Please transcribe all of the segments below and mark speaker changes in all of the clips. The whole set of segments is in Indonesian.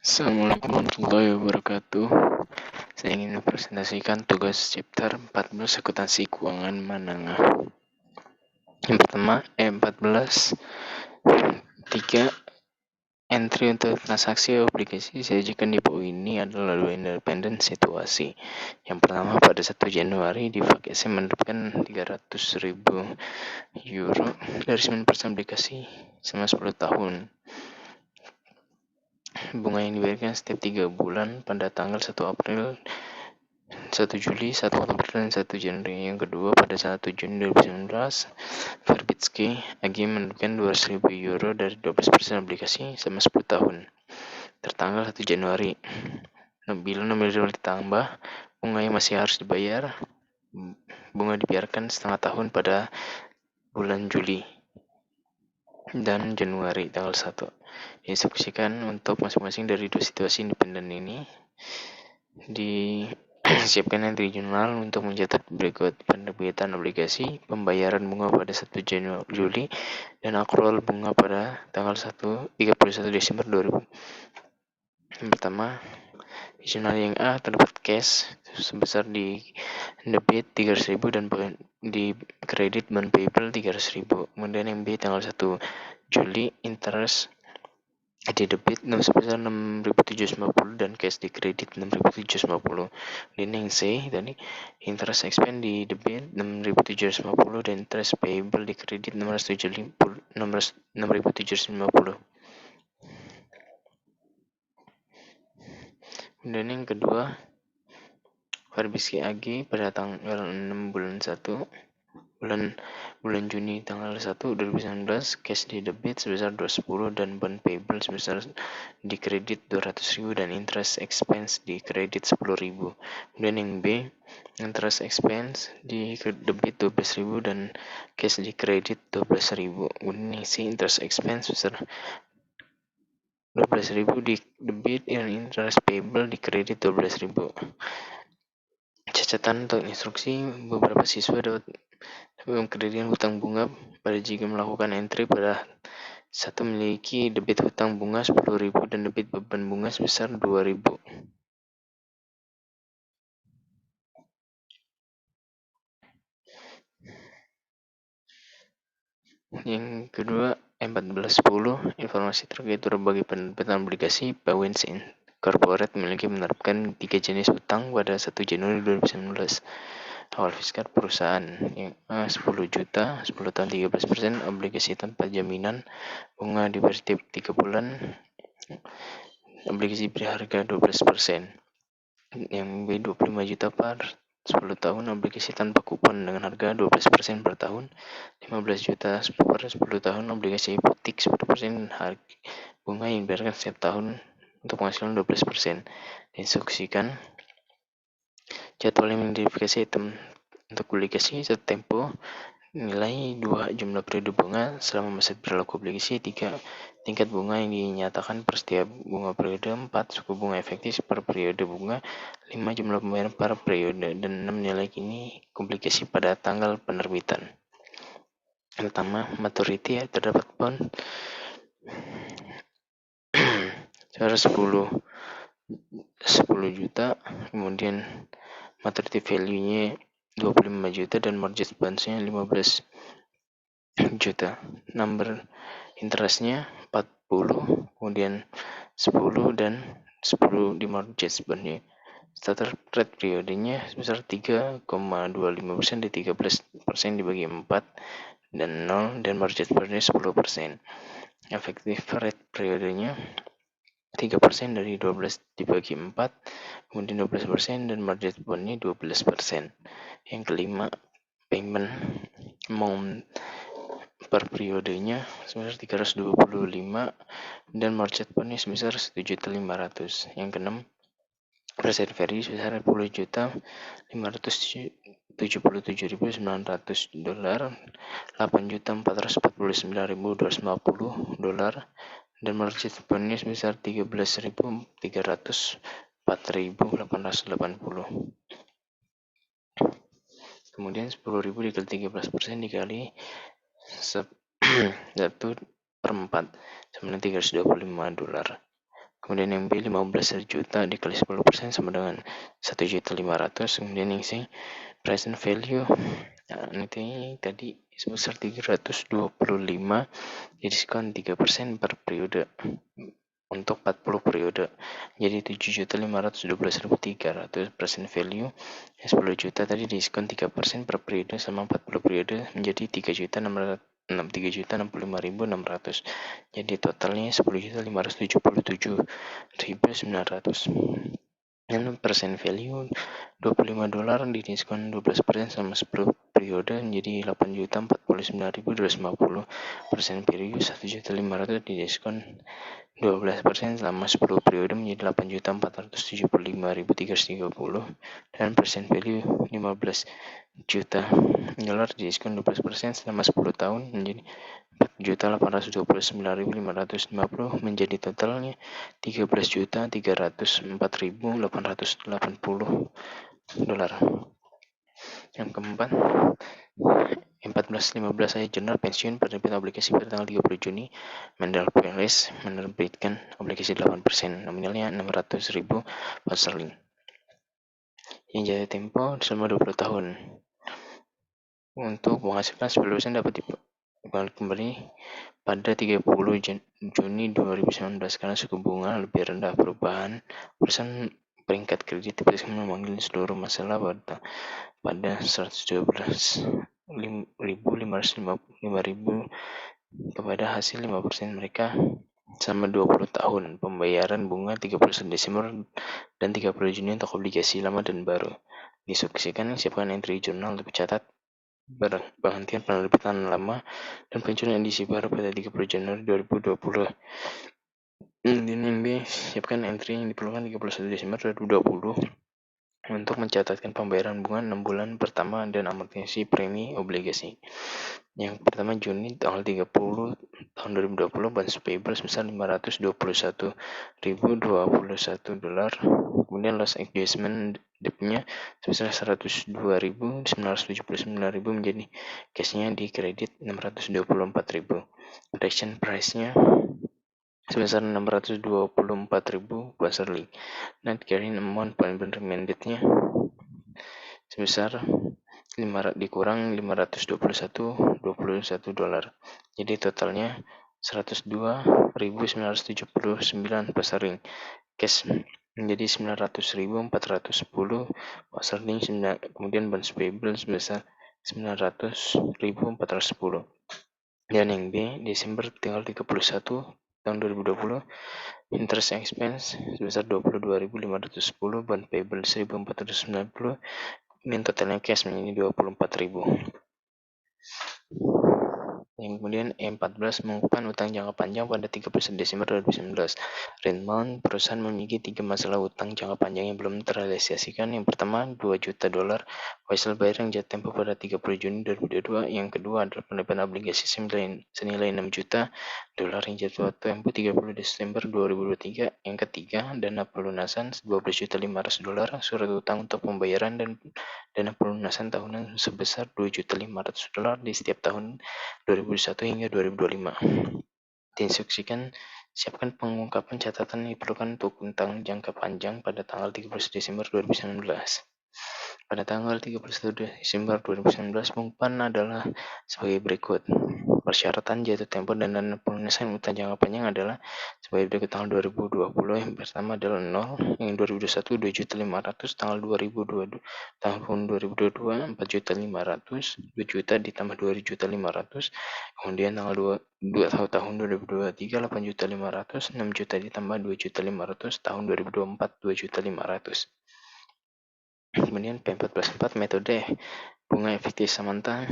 Speaker 1: Assalamualaikum warahmatullahi wabarakatuh. Saya ingin mempresentasikan tugas chapter 14 akuntansi keuangan menengah. Yang pertama, 14 3 entry untuk transaksi obligasi disajikan di bawah ini adalah dua independen situasi. Yang pertama, pada 1 Januari di SM menerbitkan 300.000 euro dari 9% obligasi selama 10 tahun. Bunga yang diberikan setiap 3 bulan pada tanggal 1 April, 1 Juli, 1 Oktober, dan 1 Januari. Yang kedua, pada 1 Juni 2019, Verbitsky AG menerbitkan 200.000 euro dari 12% obligasi selama 10 tahun. Tertanggal 1 Januari. Bila nominal ditambah, bunga yang masih harus dibayar, bunga dibiarkan setengah tahun pada bulan Juli dan Januari tanggal 1. Diinstruksikan untuk masing-masing dari dua situasi independen ini disiapkan entry jurnal untuk mencatat berikut: penerbitan obligasi, pembayaran bunga pada 1 Juli, dan akrual bunga pada tanggal 31 Desember 2000. Yang pertama, di jurnal yang A terdapat cash sebesar di debit 300.000 dan di kredit non payable 300.000. Kemudian yang B tanggal 1 Juli interest di debit sebesar 6.750 dan cash di kredit 6.750. Dan yang C tadi interest expense di debit 6.750 dan interest payable di kredit 6.750. Dan yang kedua, Verbitsky AG pada tanggal 6 bulan 1 bulan Juni tanggal 1 2019 cash di debit sebesar 210 dan bond payable sebesar di kredit 200.000 dan interest expense di kredit 10.000. Kemudian yang B, interest expense di debit 12.000 dan cash di kredit 12.000. Kemudian yang C, interest expense sebesar 12.000 di debit dan interest payable di kredit 12.000. Catatan untuk instruksi: beberapa siswa dapat mengkreditkan hutang bunga pada jika melakukan entry pada 1 memiliki debit hutang bunga 10.000 dan debit beban bunga sebesar 2.000. Yang kedua, 14.10 informasi terkait berbagai penerbitan obligasi. Bawens Corporate memiliki menerapkan 3 jenis hutang pada 1 Januari 2019. Awal fiskal perusahaan yang 10 juta, 10 tahun 13%, obligasi tanpa jaminan, bunga di setiap 3 bulan, obligasi berharga 12%. Yang B 25 juta per 10 tahun, obligasi tanpa kupon dengan harga 12% per tahun. 15 juta per 10 tahun, obligasi hipotek 10% harga bunga yang dibayarkan setiap tahun untuk penghasilan 12%. Diinstruksikan jadwal yang mengidentifikasi item untuk obligasi satu tempo, nilai 2 jumlah periode bunga selama masa berlaku obligasi, 3 tingkat bunga yang dinyatakan per setiap bunga periode, 4 suku bunga efektif per periode bunga, 5 jumlah pembayaran per periode, dan 6 nilai kini obligasi pada tanggal penerbitan. Pertama, maturity terdapat bond sebesar 10 juta, kemudian maturity value-nya 25 juta dan mortgage bonds-nya 15 juta. Number interest-nya 40, kemudian 10 dan 10 di mortgage bond-nya. Starter rate periodenya sebesar 3,25% di 13% dibagi 4 dan 0 dan mortgage bond-nya 10%. Effective rate periodenya 3% dari 12 dibagi 4, kemudian 12% dan mortgage bond-nya 12%. Yang kelima, payment amount per periodenya sebesar 325 dan mortgage bond-nya sebesar 1.500.000. Yang keenam, present value sebesar 10.577.900 dolar, 8.449.250 dolar, dan mortgage bond-nya sebesar 13.304.880. Kemudian 10.000 dikali 13% dikali 1/4 sama 325 dolar. Kemudian yang B 15 juta dikali 10% sama dengan 1.500.000. Kemudian yang C present value, nah, nanti tadi sebesar 325 didiskon 3% per periode untuk 40 periode. Jadi 7.512.300 present value. 10 juta tadi diskon 3% per periode selama 40 periode menjadi 3.065.600. Jadi totalnya 10.577.900. Dan persen value $25 didiskon 12% selama 10 periode menjadi 8.049.250. Persen value 1.500.000 didiskon 12% selama 10 periode menjadi 8.475.330. Dan persen value 15 juta dolar didiskon 12% selama 10 tahun menjadi 4.829.550 menjadi totalnya 13.304.880 dolar. Yang keempat, 14.15 saya jurnal pensiun penerbit obligasi pada tanggal 30 Juni. Mendel PLS menerbitkan obligasi 8%, nominalnya 600.000 pound sterling. Yang jatuh tempo selama 20 tahun. Untuk menghasilkan 10% dapat dibalik kembali pada 30 Juni 2019 karena suku bunga lebih rendah. Perubahan persen peringkat kredit bisa memanggil seluruh masalah pada 112.555.000 kepada hasil 5% mereka selama 20 tahun. Pembayaran bunga 31 Desember dan 30 Juni untuk obligasi lama dan baru. Disuksesikan, siapkan entry jurnal untuk mencatat penghentian penerbitan lama dan pensiun edisi baru pada 30 Januari 2020. Kemudian yang B, siapkan entry yang diperlukan 31 Desember 2020 untuk mencatatkan pembayaran bunga 6 bulan pertama dan amortisasi premi obligasi. Yang pertama Juni tanggal 30 tahun 2020 bonds payable sebesar 521.021 dolar. Kemudian loss adjustment debtnya sebesar 102.979.000 menjadi cashnya di kredit 624.000. Reduction price-nya sebesar 624.000 pound sterling. Net carrying amount paling recommended-nya sebesar dikurang 521.21 dolar. Jadi totalnya 102.979 pound sterling. Cash menjadi 900.410 pound sterling. Kemudian bonds payable sebesar 900.410. Dan yang B, Desember tanggal 31 tahun 2020, interest expense sebesar 22.510, bond payable 1.490, dan totalnya cash menjadi 24.000. Yang kemudian E14 mengukuhkan utang jangka panjang pada 31 Desember 2019. Raymond, perusahaan memiliki 3 masalah utang jangka panjang yang belum terrealisasikan. Yang pertama, 2 juta dolar wholesale buyer yang jatuh tempo pada 30 Juni 2022. Yang kedua adalah penerbitan obligasi senilai 6 juta dolar yang jatuh tempo 30 Desember 2023. Yang ketiga, dana pelunasan 12.500 dolar surat utang untuk pembayaran dan dana pelunasan tahunan sebesar 2.500 dolar di setiap tahun 2021 hingga 2025. Diinstruksikan, siapkan pengungkapan catatan yang diperlukan untuk utang jangka panjang pada tanggal 31 Desember 2019. Pada tanggal 31 Desember 2019, pengungkapan adalah sebagai berikut. Persyaratan jatuh tempo dan dana pelunasan utang jangka panjang adalah sebagai berikut. Tanggal 2020 yang pertama adalah 0, yang 2021 2.500, tanggal 2022 tahun 2022 4.500, 2 juta ditambah 2.500, kemudian tanggal 2 tahun 2023 8.500, 6 juta ditambah 2.500, tahun 2024 2.500. Kemudian P14.4 metode bunga efektif Samantha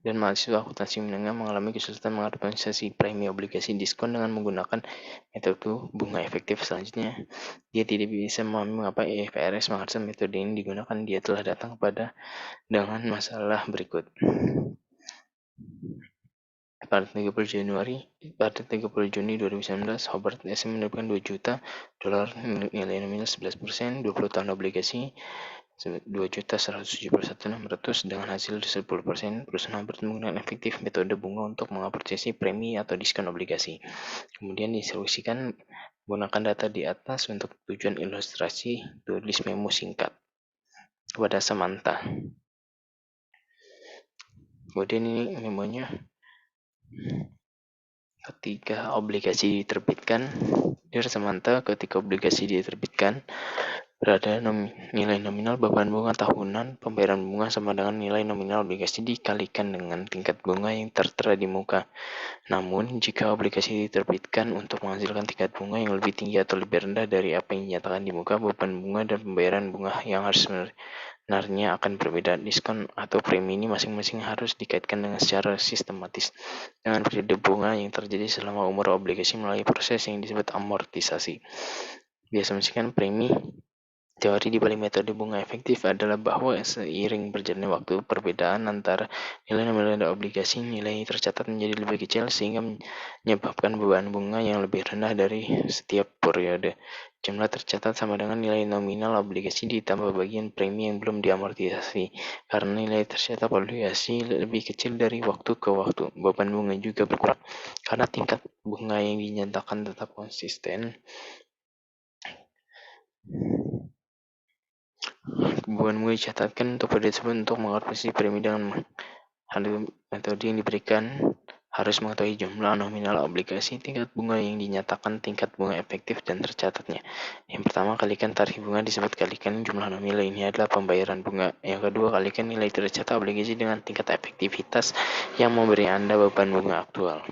Speaker 1: dan mahasiswa akuntansi menengah mengalami kesulitan mengartikulasi premi obligasi diskon dengan menggunakan metode bunga efektif. Selanjutnya, dia tidak bisa memahami mengapa IFRS mengharuskan metode ini digunakan. Dia telah datang kepada dengan masalah berikut. Pada 30 Juni 2019, Hobart SM menerbitkan 2 juta dolar nilai nominal 11%, 20 tahun obligasi 2.171.600 dengan hasil 10%. Perusahaan Hobart menggunakan efektif metode bunga untuk mengapresiasi premi atau diskon obligasi. Kemudian diinstruksikan Gunakan data di atas untuk tujuan ilustrasi, tulis memo singkat kepada Samantha. Kemudian ini memonya, ketika obligasi diterbitkan, Dear Samantha, ketika obligasi diterbitkan, berada nilai nominal beban bunga tahunan, pembayaran bunga sama dengan nilai nominal obligasi dikalikan dengan tingkat bunga yang tertera di muka. Namun, jika obligasi diterbitkan untuk menghasilkan tingkat bunga yang lebih tinggi atau lebih rendah dari apa yang dinyatakan di muka, beban bunga dan pembayaran bunga yang harus sebenarnya akan berbeda. Diskon atau premi ini masing-masing harus dikaitkan dengan secara sistematis dengan periode bunga yang terjadi selama umur obligasi melalui proses yang disebut amortisasi. Diasumsikan premi. Teori di balik metode bunga efektif adalah bahwa seiring berjalannya waktu, perbedaan antara nilai nominal dan obligasi nilai tercatat menjadi lebih kecil sehingga menyebabkan beban bunga yang lebih rendah dari setiap periode. Jumlah tercatat sama dengan nilai nominal obligasi ditambah bagian premi yang belum diamortisasi. Karena nilai tercatat obligasi lebih kecil dari waktu ke waktu, beban bunga juga berkurang. Karena tingkat bunga yang dinyatakan tetap konsisten, beban bunga dicatatkan untuk periode tersebut. Untuk mengalkulasi premi dengan metode yang diberikan, harus mengetahui jumlah nominal obligasi, tingkat bunga yang dinyatakan, tingkat bunga efektif, dan tercatatnya. Yang pertama, kalikan tarif bunga disebut kalikan jumlah nominal, ini adalah pembayaran bunga. Yang kedua, kalikan nilai tercatat obligasi dengan tingkat efektivitas yang memberi Anda beban bunga aktual.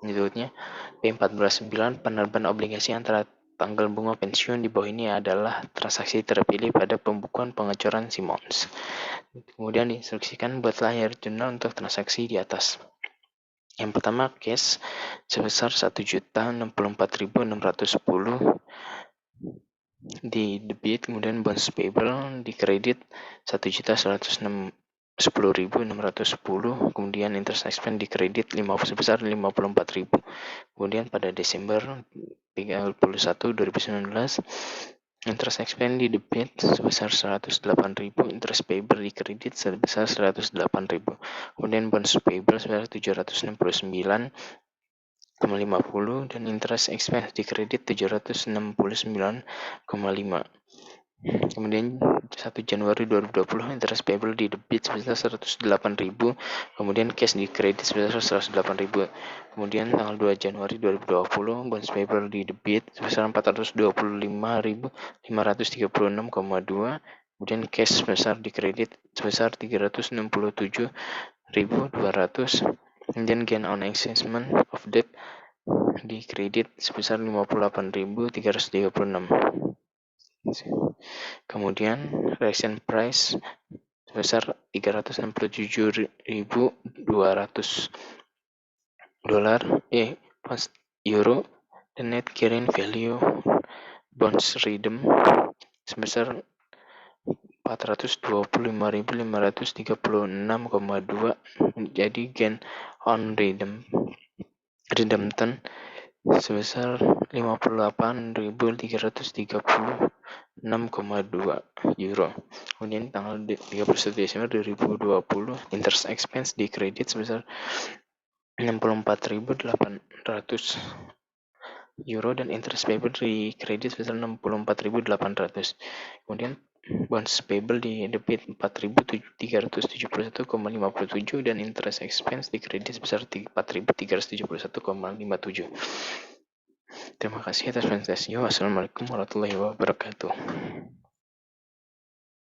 Speaker 1: Berikutnya, P14.9, penerbitan obligasi antara tanggal bunga pensiun di bawah ini adalah transaksi terpilih pada pembukuan pengecoran Simmons. Kemudian diinstruksikan buatlah layar jurnal untuk transaksi di atas. Yang pertama, cash sebesar 1.064.610 di debit, kemudian bonds payable di kredit 1.110.610, kemudian interest expense di kredit sebesar 54.000. Kemudian pada Desember 31, 2019, interest expense di debit sebesar 108.000, interest payable di kredit sebesar 108.000. Kemudian bonds payable sebesar 769,50 dan interest expense di kredit 769,5. Kemudian 1 Januari 2020, interest payable di debit sebesar 108.000, kemudian cash di kredit sebesar 108.000. Kemudian tanggal 2 Januari 2020, bonds payable di debit sebesar 425.536,2, kemudian cash sebesar di kredit sebesar 367.200, kemudian gain on extinguishment of debt di kredit sebesar 58.336. Kemudian reaction price sebesar 367.200 dolar euro, dan net carrying value bonds redeem sebesar 425.536,2. Jadi gain on redemption sebesar 58.336,2 euro. Kemudian tanggal 31 Desember 2020, interest expense di kredit sebesar 64.800 euro dan interest payable di kredit sebesar 64.800. Kemudian bonds payable di debit 4.371,57 dan interest expense di kredit sebesar 4.371,57. Terima kasih atas presentasinya. Wassalamualaikum warahmatullahi wabarakatuh.